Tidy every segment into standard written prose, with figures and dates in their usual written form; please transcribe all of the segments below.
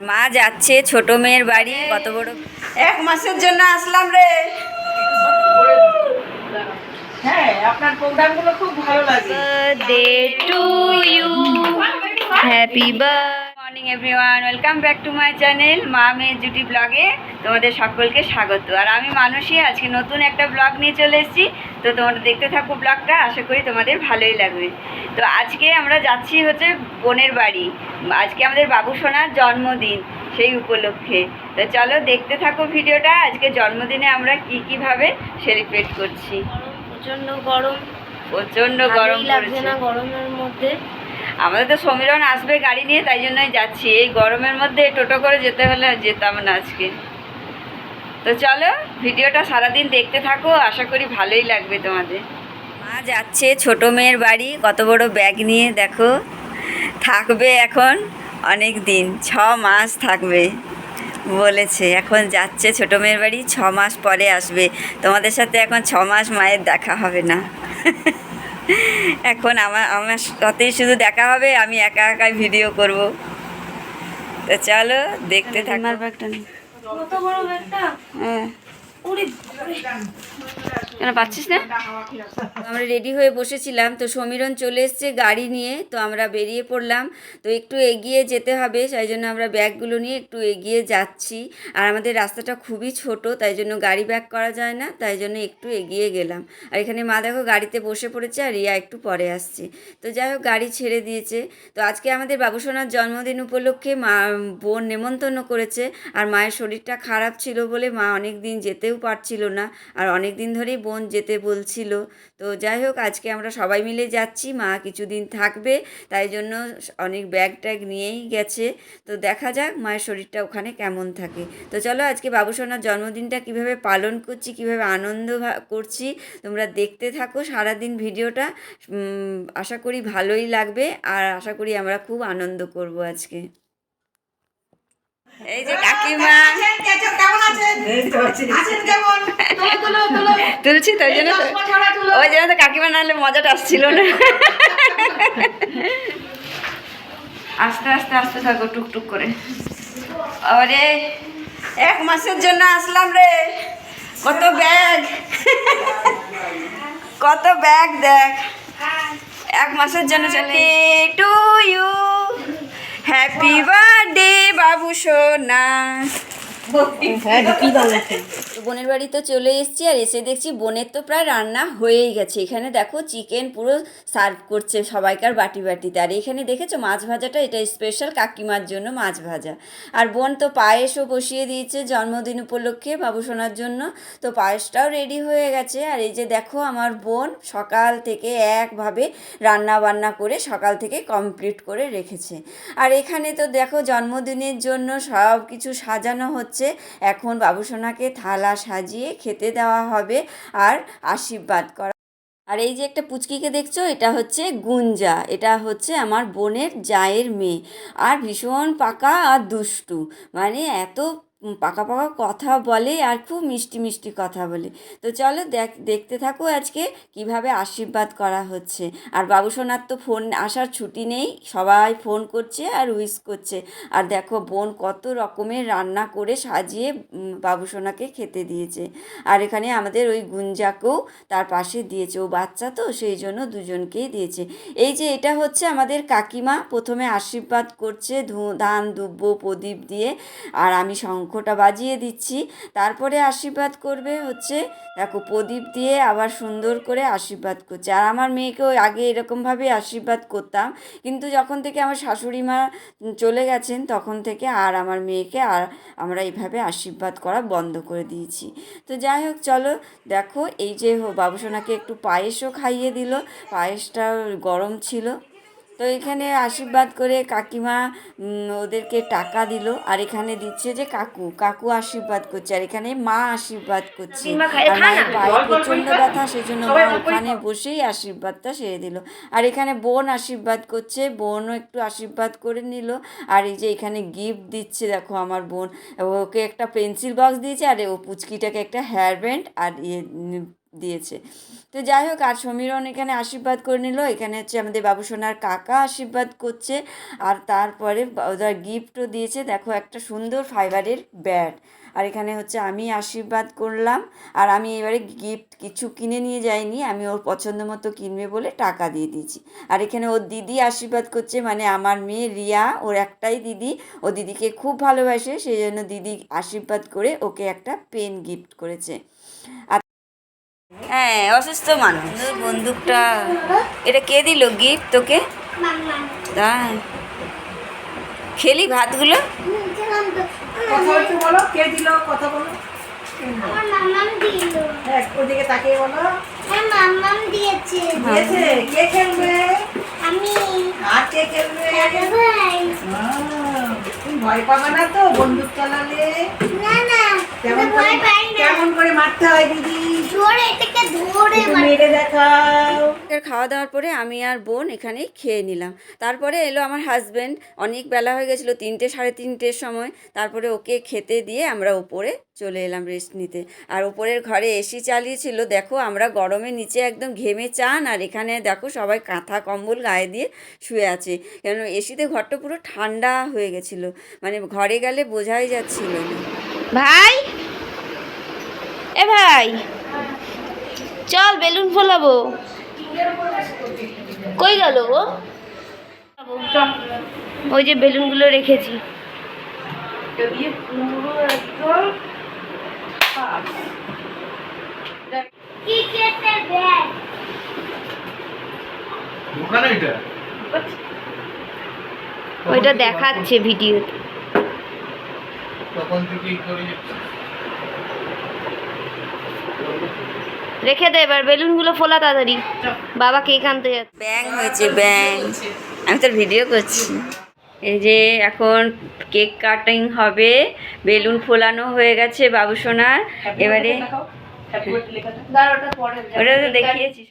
মা যাচ্ছে ছোট মেয়ের বাড়ি। কত বড়! 1 মাসের জন্য আসলাম রে। হ্যাঁ, আপনার প্রোগ্রামগুলো খুব ভালো লাগে। Birthday to you, happy morning everyone, welcome back to my channel মা মেয়ে জুটি ব্লগে তোমাদের সকলকে স্বাগত। আর আমি মানসী, আজকে নতুন একটা ব্লগ নিয়ে চলে এসেছি। তো তোমরা দেখতে থাকো ব্লগটা, আশা করি তোমাদের ভালোই লাগবে। তো আজকে আমরা যাচ্ছি হচ্ছে বোনের বাড়ি। আজকে আমাদের বাবু সোনার জন্মদিন, সেই উপলক্ষে। তো চলো দেখতে থাকো ভিডিওটা। আজকে জন্মদিনে আমরা কীভাবে সেলিব্রেট করছি। প্রচন্ড গরম, প্রচণ্ড গরম লাগছে না পড়েছে। গরমের মধ্যে। আমাদের তো সমীরণ আসবে গাড়ি নিয়ে, তাই জন্যই যাচ্ছি। এই গরমের মধ্যে টোটো করে যেতে হলে যেতাম না আজকে। তো চলো ভিডিওটা সারাদিন দেখতে থাকো, আশা করি ভালোই লাগবে তোমাদের। মা যাচ্ছে ছোট মেয়ের বাড়ি। কত বড় ব্যাগ নিয়ে দেখো। থাকবে এখন অনেক দিন, 6 মাস থাকবে বলেছে। এখন যাচ্ছে ছোট মেয়ের বাড়ি, 6 মাস পরে আসবে। তোমাদের সাথে এখন 6 মাস মায়ের দেখা হবে না। এখন আমার সাথেই শুধু দেখা হবে, আমি একা একাই ভিডিও করব। তো চলো দেখতে থাকো। আমার ব্যাগটা নেই। কত বড় ব্যাগটা! হ্যাঁ, উড়ি কেন পাচ্ছিস না? আমরা রেডি হয়ে বসেছিলাম, তো সমীরণ চলে এসছে গাড়ি নিয়ে। তো আমরা বেরিয়ে পড়লাম। তো একটু এগিয়ে যেতে হবে, তাই জন্য আমরা ব্যাগগুলো নিয়ে একটু এগিয়ে যাচ্ছি। আর আমাদের রাস্তাটা খুবই ছোট, তাই জন্য গাড়ি ব্যাক করা যায় না, তাই জন্য একটু এগিয়ে গেলাম। আর এখানে মা দেখো গাড়িতে বসে পড়েছে, আর রিয়া একটু পরে আসছে। তো যাই হোক, গাড়ি ছেড়ে দিয়েছে। তো আজকে আমাদের বাবুসোনার জন্মদিন উপলক্ষে মা বোন নেমন্তন্ন করেছে। আর মায়ের শরীরটা খারাপ ছিল বলে মা অনেক দিন যেতেও পারছিল না, আর অনেক দিন ধরেই বোন যেতে বলছিল। তো যাই হোক, আজকে আমরা সবাই মিলে যাচ্ছি। মা কিছুদিন থাকবে, তাই জন্য অনেক ব্যাগ ট্যাগ নিয়েই গেছে। তো দেখা যাক মায়ের শরীরটা ওখানে কেমন থাকে। তো চলো আজকে বাবুসোনার জন্মদিনটা কিভাবে পালন করছি, কিভাবে আনন্দ করছি, তোমরা দেখতে থাকো সারাদিন ভিডিওটা। আশা করি ভালোই লাগবে, আর আশা করি আমরা খুব আনন্দ করব আজকে। এই যে কাকিমা তুলছি, তাই জন্য ওই জন্য তো কাকিমা নাহলে মজাটা আসছিল না। আস্তে আস্তে আস্তে থাকো, টুকটুক করে। আরে 1 মাসের জন্য আসলাম রে। কত ব্যাগ, কত ব্যাগ দেখ। 1 মাসের জন্য চলে। টু ইউ, হ্যাপি বার্থডে বাবু সোনা। বোনের বাড়ি তো চলে এসেছি, আর এসে দেখছি বোনের তো প্রায় রান্না হয়েই গেছে। এখানে দেখো চিকেন পুরো সার্ভ করছে সবাইকার বাটি বাটিতে। আর এখানে দেখেছো মাছ ভাজাটা, এটা স্পেশাল কাকিমার জন্য মাছ ভাজা। আর বোন তো পায়েসও বসিয়ে দিয়েছে জন্মদিন উপলক্ষে বাবুসোনার জন্য। তো পায়েসটাও রেডি হয়ে গেছে। আর এই যে দেখো আমার বোন সকাল থেকে একভাবে রান্না বান্না করে সকাল থেকে কমপ্লিট করে রেখেছে। আর এখানে তো দেখো জন্মদিনের জন্য সব কিছু সাজানো হচ্ছে। এখন বাবুসোনাকে থালা সাজিয়ে খেতে দেওয়া হবে আর আশীর্বাদ করা। আর এই যে একটা পুচকিকে দেখছো, এটা হচ্ছে গুঞ্জা। এটা হচ্ছে আমার বোনের জায়ের মেয়ে। আর ভীষণ পাকা আর দুষ্টু, মানে এত পাকা পাকা কথা বলে, আর খুব মিষ্টি মিষ্টি কথা বলে। তো চলো দেখতে থাকো আজকে কিভাবে আশীর্বাদ করা হচ্ছে। আর বাবুসোনার তো ফোন আসার ছুটি নেই, সবাই ফোন করছে আর উইশ করছে। আর দেখো বোন কত রকমের রান্না করে সাজিয়ে বাবুসোনাকে খেতে দিয়েছে। আর এখানে আমাদের ওই গুঞ্জাকেও তার পাশে দিয়েছে, ও বাচ্চা তো সেই জন্য দুজনকেই দিয়েছে। এই যে এটা হচ্ছে আমাদের কাকিমা, প্রথমে আশীর্বাদ করছে ধান দুব্ব প্রদীপ দিয়ে, আর আমি শঙ্খটা বাজিয়ে দিচ্ছি। তারপরে আশীর্বাদ করবে হচ্ছে দেখো প্রদীপ দিয়ে, আবার সুন্দর করে আশীর্বাদ করছে। আর আমার মেয়েকেও আগে এরকমভাবে আশীর্বাদ করতাম, কিন্তু যখন থেকে আমার শাশুড়ি মা চলে গেছেন তখন থেকে আর আমার মেয়েকে আর আমরা এইভাবে আশীর্বাদ করা বন্ধ করে দিয়েছি। তো যাই হোক চলো দেখো, এই যে বাবুসোনাকে একটু পায়েসও খাইয়ে দিল, পায়েসটা গরম ছিল। তো এখানে আশীর্বাদ করে কাকিমা ওদেরকে টাকা দিল। আর এখানে দিচ্ছে যে কাকু আশীর্বাদ করছে, আর এখানে মা আশীর্বাদ করছে। আর মায়ের পায়ে প্রচণ্ড ব্যথা, সেই জন্য মা ওখানে বসেই আশীর্বাদটা সেরে দিল। আর এখানে বোন আশীর্বাদ করছে, বোনও একটু আশীর্বাদ করে নিল। আর এই যে এখানে গিফট দিচ্ছে, দেখো আমার বোন ওকে একটা পেন্সিল বক্স দিয়েছে, আর ও পুচকিটাকে একটা হেয়ার ব্যান্ড আর দিয়েছে। তো যাই হোক, আর সমীরন এখানে আশীর্বাদ করে নিল। এখানে হচ্ছে আমাদের বাবুসোনার কাকা আশীর্বাদ করছে, আর তারপরে ওদের গিফটও দিয়েছে। দেখো একটা সুন্দর ফাইবারের ব্যাট। আর এখানে হচ্ছে আমি আশীর্বাদ করলাম, আর আমি এবারে গিফট কিছু কিনে নিয়ে যাইনি, আমি ওর পছন্দ মতো কিনবে বলে টাকা দিয়ে দিয়েছি। আর এখানে ওর দিদি আশীর্বাদ করছে, মানে আমার মেয়ে রিয়া, ওর একটাই দিদি, ও দিদিকে খুব ভালোবাসে, সেই জন্য দিদি আশীর্বাদ করে ওকে একটা পেন গিফট করেছে। আর হ্যাঁ, অসুস্থ মানুষ বন্দুকটা, এটা কে দিল গিফট তোকে? তাই খেলি ভাতগুলো? কথা হচ্ছে বলো, কে দিল? কথা বলো। হ্যাঁ, ওদিকে তাকিয়ে বলো। দিয়েছে। কে খেলবে? আর কে খেলবে? তুমি ভয় পাবে না তো বন্দুক চালালে? কেমন করে মারতে হয় দিদি? একটু মেরে দেখাও। খাওয়া দাওয়ার পরে আমি আর বোন এখানেই খেয়ে নিলাম। তারপরে এলো আমার হাজব্যান্ড, অনেক বেলা হয়ে গেছিলো, 3টে সাড়ে 3টের সময়। তারপরে ওকে খেতে দিয়ে আমরা ওপরে চলে এলাম রেস্ট নিতে। আর ওপরের ঘরে এসি চালিয়েছিল, দেখো আমরা গরমে নিচে একদম ঘেমে চান, আর এখানে দেখো সবাই কাঁথা কম্বল গায়ে দিয়ে শুয়ে আছে, কেন এসিতে ঘরটা পুরো ঠান্ডা হয়ে গেছিলো, মানে ঘরে গেলে বোঝাই যাচ্ছিল না। ভাই, এ ভাই, চল বেলুন ফোলাবো। কই গেল ও? ওই যে বেলুনগুলো রেখেছি। ওইটা দেখাচ্ছে ভিডিওতে। রেখে দে, এবার বেলুনগুলো ফোলা তাড়াতাড়ি, বাবা কেক আনতে যাচ্ছে। ব্যাং হয়েছে ব্যাং, আমি তোর ভিডিও করছি। এই যে এখন কেক কাটিং হবে, বেলুন ফোলানো হয়ে গেছে বাবুসোনার। এবারে ওটা তো দেখিয়েছি।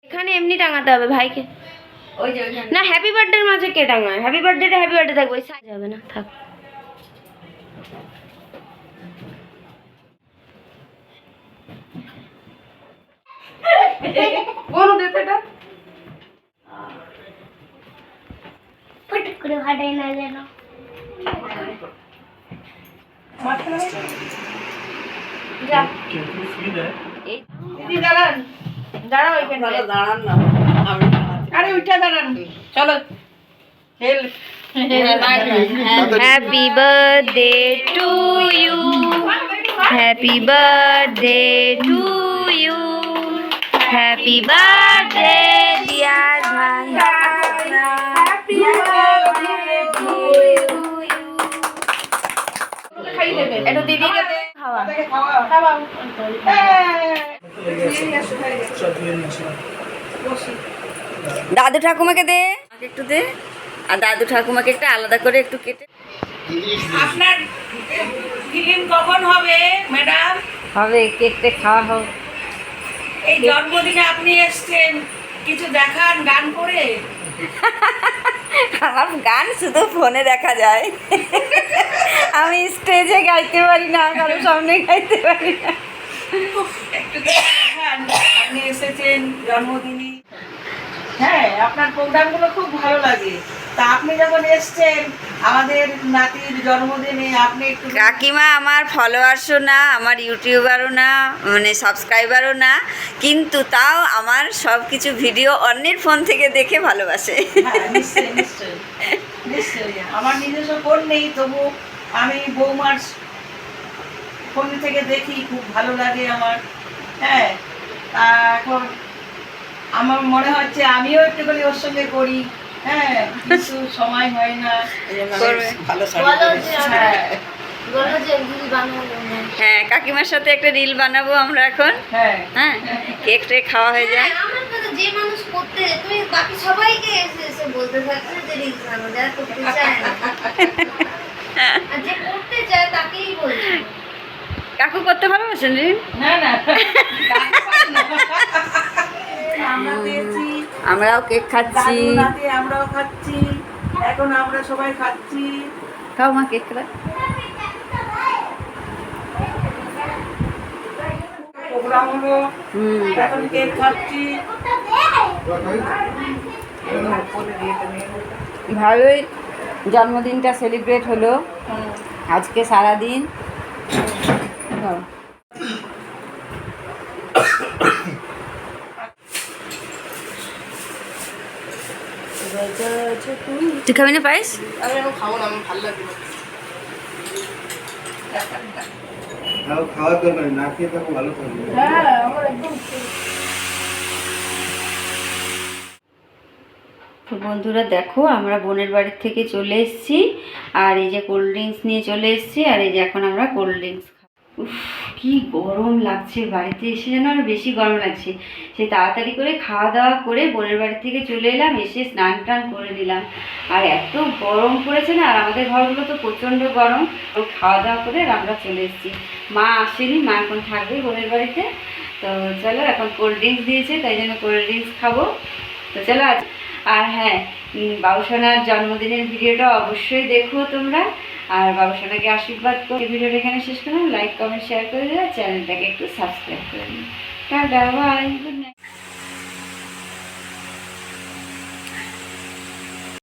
এখানে এমনি টাঙাতে হবে ভাইকে। ওই যে ওইখানে না, হ্যাপি বার্থডের মাঝে কে টাঙায়? হ্যাপি বার্থডেটা হ্যাপি বার্থডে থাকবে, ওই সাইজ হবে না, থাক। বলো দে তো এটা। ফট করে ফাটাই না যেন। দিদি দাঁড়ান, দাঁড়াও এখানে। দাঁড়ান না, আরে উঠে দাঁড়ান, চলো খেল। Happy birthday to you, happy birthday to you, happy birthday dear ভাই, হ্যাপি বার্থডে টু ইউ। একটু দিদিকে দে, খাওয়া। খাওয়াও। দাদু ঠাকুমাকে দে, আমাকে একটু দে, আর দাদু ঠাকুমাকে একটা আলাদা করে একটু কেটে। আপনার ফিল্ম কখন হবে ম্যাডাম? হবে, কেকটা খাওয়া হোক। এই জন্মদিনে আপনি এসছেন, কিছু দেখান গান করে। আমার গান শুধু ফোনে দেখা যায়, আমি স্টেজে গাইতে পারি না, কারোর সামনে গাইতে পারি না। একটু দেখান, আপনি এসেছেন জন্মদিনে। হ্যাঁ, আপনার প্রোগ্রামগুলো খুব ভালো লাগে। তা আপনি যখন এসছেন আমাদের নাতির জন্মদিনে, আপনি একটু কাকিমা আমার ফলোয়ার্সও না, আমার ইউটিউবারও না, মানে সাবস্ক্রাইবারও না, কিন্তু তাও আমার সব কিছু ভিডিও অন্যের ফোন থেকে দেখে ভালোবাসে। হ্যাঁ, নিশ্চয়ই নিশ্চয়ই নিশ্চয়ই। আমার নিজস্ব ফোন নেই, তবু আমি বৌমার ফোন থেকে দেখি, খুব ভালো লাগে আমার। হ্যাঁ, এখন আমার মনে হচ্ছে আমিও একটুখানি ওর সঙ্গে করি। হ্যাঁ, কিছু সময় হয় না। করবে। হ্যাঁ, বললো যে রিল বানাবো না। হ্যাঁ, কাকিমার সাথে একটা রিল বানাবো আমরা এখন। হ্যাঁ হ্যাঁ, কেক টেক খাওয়া হয়ে যায়। হ্যাঁ, আমার কথা যে মানুষ করতে, তুমি বাকি সবাইকে এসে এসে বলতে থাকবে যে রিল বানাবো, যারা করতে চায় না। আর যে করতে চায় তাকেই বলছি। কাকু করতে ভালোবাসেন রিল? না না আমরা দিয়েছি, আমরাও কেক খাচ্ছি। দাদু নাতি আমরাও খাচ্ছি, এখন আমরা সবাই খাচ্ছি। খাও মা কেক খা। প্রোগ্রাম হলো, হুম, এখন কেক খাচ্ছি। ভালোই জন্মদিনটা সেলিব্রেট হলো আজকে সারাদিন। তুই খাবি না পায়েস? আমি এখন খাবো না, আমার ভালো লাগবে না। খাওয়ার দরকার নেই, না খেয়ে থাকো ভালো থাকবে। হ্যাঁ আমার একদম তো বন্ধুরা দেখো, আমরা বোনের বাড়ির থেকে চলে এসেছি, আর এই যে কোল্ড ড্রিঙ্কস নিয়ে চলে এসেছি, আর এই যে এখন আমরা কোল্ড ড্রিঙ্কস উফ, কি গরম লাগছে, বাড়িতে এসে যেন আরো বেশি গরম লাগছে। সেই তাড়াতাড়ি করে খাওয়া দাওয়া করে বোনের বাড়ি থেকে চলে এলাম, এসে স্নান টান করে নিলাম। আর এত গরম পড়েছে না, আর আমাদের ঘরগুলো তো প্রচণ্ড গরম। তো খাওয়া দাওয়া করে আর আমরা চলে এসেছি। মা আসেনি, মা এখন থাকবে বোনের বাড়িতে। তো চলো, এখন কোল্ড ড্রিঙ্কস দিয়েছে, তাই জন্য কোল্ড ড্রিঙ্কস খাবো। তো চলো আজ, আর হ্যাঁ, বাবুসোনার জন্মদিনের ভিডিওটা অবশ্যই দেখো তোমরা, আর বাবুসোনাকে আশীর্বাদ করে ভিডিওটা এখানে শেষ করলাম। লাইক কমেন্ট শেয়ার করে দিও, চ্যানেলটাকে একটু সাবস্ক্রাইব করে দিও। Ta-ta, bye, good night.